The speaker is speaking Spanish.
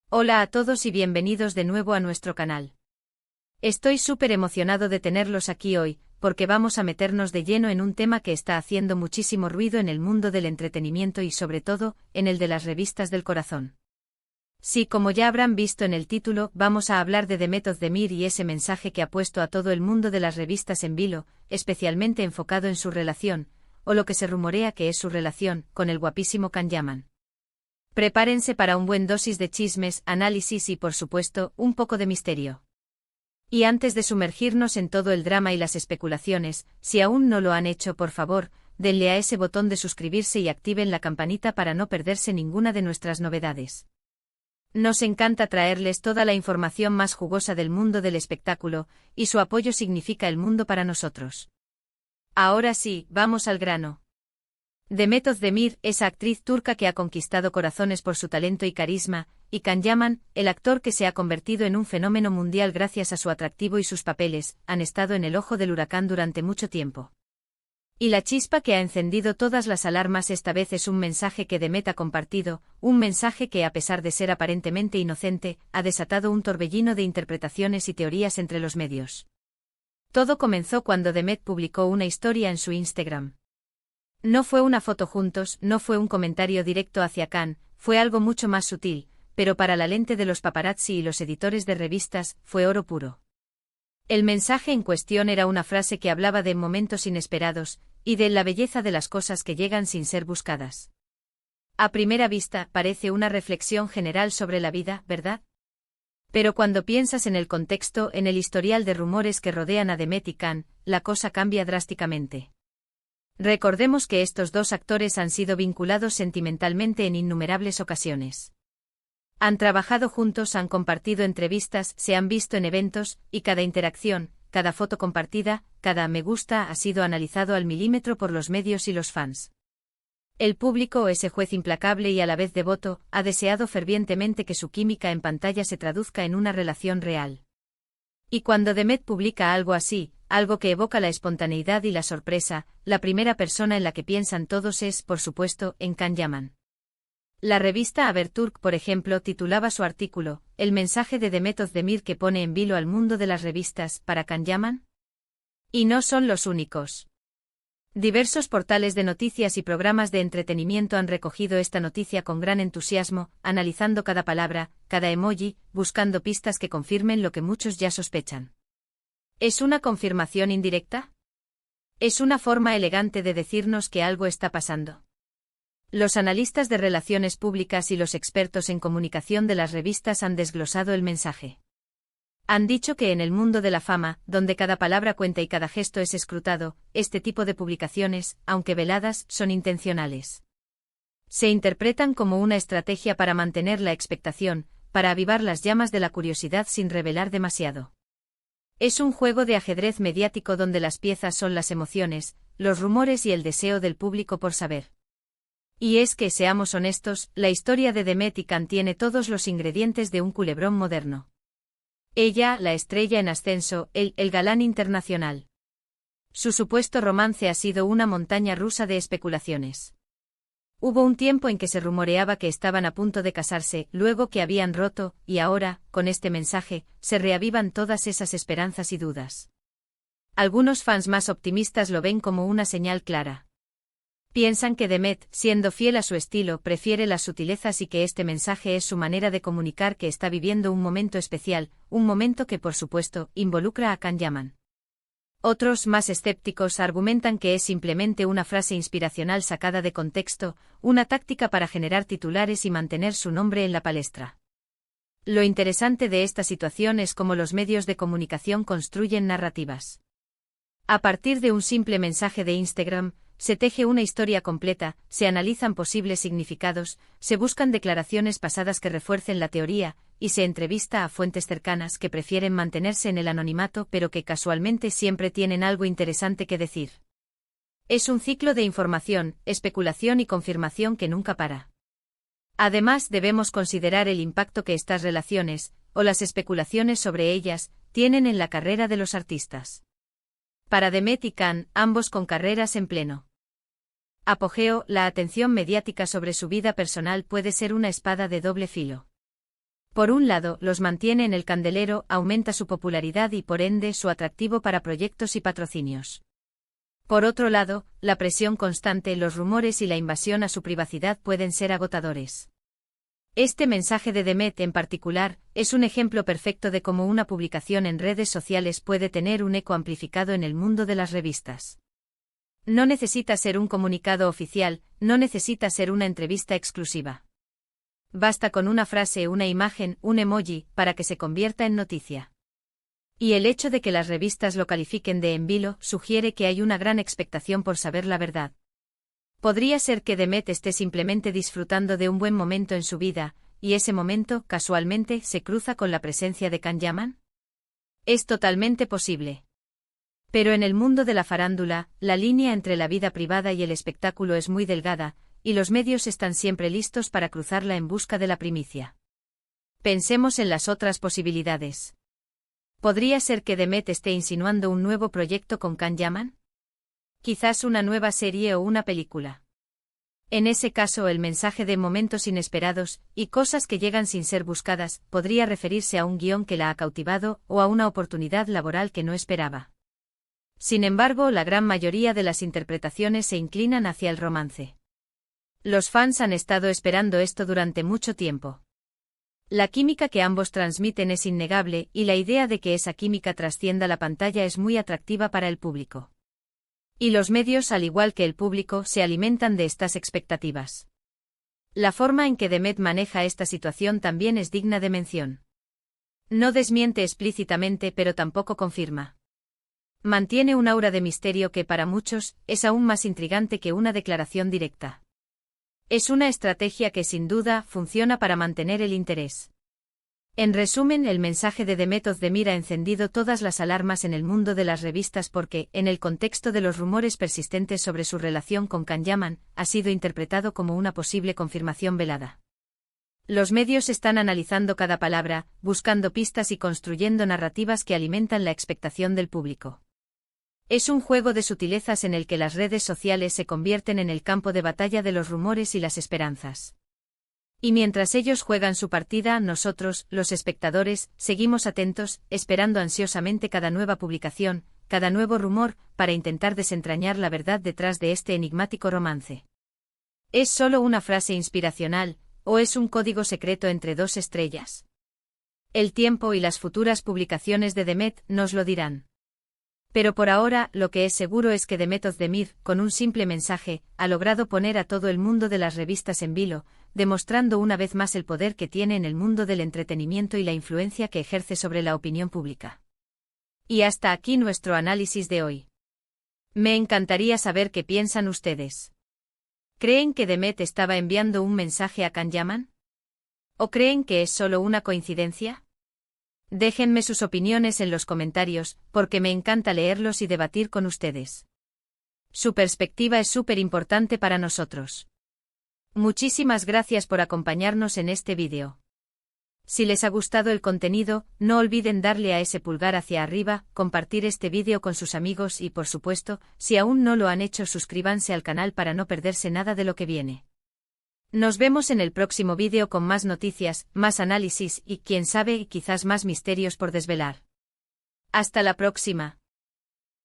Hola a todos y bienvenidos de nuevo a nuestro canal. Estoy súper emocionado de tenerlos aquí hoy, porque vamos a meternos de lleno en un tema que está haciendo muchísimo ruido en el mundo del entretenimiento y sobre todo, en el de las revistas del corazón. Sí, como ya habrán visto en el título, vamos a hablar de Demet Özdemir y ese mensaje que ha puesto a todo el mundo de las revistas en vilo, especialmente enfocado en su relación, o lo que se rumorea que es su relación, con el guapísimo Can Yaman. Prepárense para un buen dosis de chismes, análisis y por supuesto, un poco de misterio. Y antes de sumergirnos en todo el drama y las especulaciones, si aún no lo han hecho, por favor, denle a ese botón de suscribirse y activen la campanita para no perderse ninguna de nuestras novedades. Nos encanta traerles toda la información más jugosa del mundo del espectáculo, y su apoyo significa el mundo para nosotros. Ahora sí, vamos al grano. Demet Özdemir, esa actriz turca que ha conquistado corazones por su talento y carisma, y Can Yaman, el actor que se ha convertido en un fenómeno mundial gracias a su atractivo y sus papeles, han estado en el ojo del huracán durante mucho tiempo. Y la chispa que ha encendido todas las alarmas esta vez es un mensaje que Demet ha compartido, un mensaje que a pesar de ser aparentemente inocente, ha desatado un torbellino de interpretaciones y teorías entre los medios. Todo comenzó cuando Demet publicó una historia en su Instagram. No fue una foto juntos, no fue un comentario directo hacia Can, fue algo mucho más sutil, pero para la lente de los paparazzi y los editores de revistas, fue oro puro. El mensaje en cuestión era una frase que hablaba de momentos inesperados, y de la belleza de las cosas que llegan sin ser buscadas. A primera vista, parece una reflexión general sobre la vida, ¿verdad? Pero cuando piensas en el contexto, en el historial de rumores que rodean a Demet y Can, la cosa cambia drásticamente. Recordemos que estos dos actores han sido vinculados sentimentalmente en innumerables ocasiones. Han trabajado juntos, han compartido entrevistas, se han visto en eventos, y cada interacción, cada foto compartida, cada me gusta ha sido analizado al milímetro por los medios y los fans. El público, ese juez implacable y a la vez devoto, ha deseado fervientemente que su química en pantalla se traduzca en una relación real. Y cuando Demet publica algo así, algo que evoca la espontaneidad y la sorpresa, la primera persona en la que piensan todos es, por supuesto, en Can Yaman. La revista Haberturk, por ejemplo, titulaba su artículo, ¿el mensaje de Demet Özdemir que pone en vilo al mundo de las revistas para Can Yaman? Y no son los únicos. Diversos portales de noticias y programas de entretenimiento han recogido esta noticia con gran entusiasmo, analizando cada palabra, cada emoji, buscando pistas que confirmen lo que muchos ya sospechan. ¿Es una confirmación indirecta? ¿Es una forma elegante de decirnos que algo está pasando? Los analistas de relaciones públicas y los expertos en comunicación de las revistas han desglosado el mensaje. Han dicho que en el mundo de la fama, donde cada palabra cuenta y cada gesto es escrutado, este tipo de publicaciones, aunque veladas, son intencionales. Se interpretan como una estrategia para mantener la expectación, para avivar las llamas de la curiosidad sin revelar demasiado. Es un juego de ajedrez mediático donde las piezas son las emociones, los rumores y el deseo del público por saber. Y es que, seamos honestos, la historia de Demet y Can tiene todos los ingredientes de un culebrón moderno. Ella, la estrella en ascenso, el galán internacional. Su supuesto romance ha sido una montaña rusa de especulaciones. Hubo un tiempo en que se rumoreaba que estaban a punto de casarse, luego que habían roto, y ahora, con este mensaje, se reavivan todas esas esperanzas y dudas. Algunos fans más optimistas lo ven como una señal clara. Piensan que Demet, siendo fiel a su estilo, prefiere las sutilezas y que este mensaje es su manera de comunicar que está viviendo un momento especial, un momento que por supuesto, involucra a Can Yaman. Otros, más escépticos, argumentan que es simplemente una frase inspiracional sacada de contexto, una táctica para generar titulares y mantener su nombre en la palestra. Lo interesante de esta situación es cómo los medios de comunicación construyen narrativas. A partir de un simple mensaje de Instagram, se teje una historia completa, se analizan posibles significados, se buscan declaraciones pasadas que refuercen la teoría, y se entrevista a fuentes cercanas que prefieren mantenerse en el anonimato pero que casualmente siempre tienen algo interesante que decir. Es un ciclo de información, especulación y confirmación que nunca para. Además, debemos considerar el impacto que estas relaciones, o las especulaciones sobre ellas, tienen en la carrera de los artistas. Para Demet y Can, ambos con carreras en pleno apogeo, la atención mediática sobre su vida personal puede ser una espada de doble filo. Por un lado, los mantiene en el candelero, aumenta su popularidad y por ende su atractivo para proyectos y patrocinios. Por otro lado, la presión constante, los rumores y la invasión a su privacidad pueden ser agotadores. Este mensaje de Demet en particular es un ejemplo perfecto de cómo una publicación en redes sociales puede tener un eco amplificado en el mundo de las revistas. No necesita ser un comunicado oficial, no necesita ser una entrevista exclusiva. Basta con una frase, una imagen, un emoji, para que se convierta en noticia. Y el hecho de que las revistas lo califiquen de en vilo sugiere que hay una gran expectación por saber la verdad. Podría ser que Demet esté simplemente disfrutando de un buen momento en su vida, y ese momento, casualmente, se cruza con la presencia de Can Yaman. Es totalmente posible. Pero en el mundo de la farándula, la línea entre la vida privada y el espectáculo es muy delgada, y los medios están siempre listos para cruzarla en busca de la primicia. Pensemos en las otras posibilidades. ¿Podría ser que Demet esté insinuando un nuevo proyecto con Can Yaman? Quizás una nueva serie o una película. En ese caso, el mensaje de momentos inesperados y cosas que llegan sin ser buscadas podría referirse a un guión que la ha cautivado o a una oportunidad laboral que no esperaba. Sin embargo, la gran mayoría de las interpretaciones se inclinan hacia el romance. Los fans han estado esperando esto durante mucho tiempo. La química que ambos transmiten es innegable y la idea de que esa química trascienda la pantalla es muy atractiva para el público. Y los medios, al igual que el público, se alimentan de estas expectativas. La forma en que Demet maneja esta situación también es digna de mención. No desmiente explícitamente, pero tampoco confirma. Mantiene un aura de misterio que para muchos es aún más intrigante que una declaración directa. Es una estrategia que sin duda funciona para mantener el interés. En resumen, el mensaje de Demet Özdemir ha encendido todas las alarmas en el mundo de las revistas porque, en el contexto de los rumores persistentes sobre su relación con Can Yaman, ha sido interpretado como una posible confirmación velada. Los medios están analizando cada palabra, buscando pistas y construyendo narrativas que alimentan la expectación del público. Es un juego de sutilezas en el que las redes sociales se convierten en el campo de batalla de los rumores y las esperanzas. Y mientras ellos juegan su partida, nosotros, los espectadores, seguimos atentos, esperando ansiosamente cada nueva publicación, cada nuevo rumor, para intentar desentrañar la verdad detrás de este enigmático romance. ¿Es solo una frase inspiracional, o es un código secreto entre dos estrellas? El tiempo y las futuras publicaciones de Demet nos lo dirán. Pero por ahora, lo que es seguro es que Demet Özdemir, con un simple mensaje, ha logrado poner a todo el mundo de las revistas en vilo, demostrando una vez más el poder que tiene en el mundo del entretenimiento y la influencia que ejerce sobre la opinión pública. Y hasta aquí nuestro análisis de hoy. Me encantaría saber qué piensan ustedes. ¿Creen que Demet estaba enviando un mensaje a Can Yaman? ¿O creen que es solo una coincidencia? Déjenme sus opiniones en los comentarios, porque me encanta leerlos y debatir con ustedes. Su perspectiva es súper importante para nosotros. Muchísimas gracias por acompañarnos en este vídeo. Si les ha gustado el contenido, no olviden darle a ese pulgar hacia arriba, compartir este vídeo con sus amigos y, por supuesto, si aún no lo han hecho, suscríbanse al canal para no perderse nada de lo que viene. Nos vemos en el próximo vídeo con más noticias, más análisis y, quién sabe, quizás más misterios por desvelar. Hasta la próxima.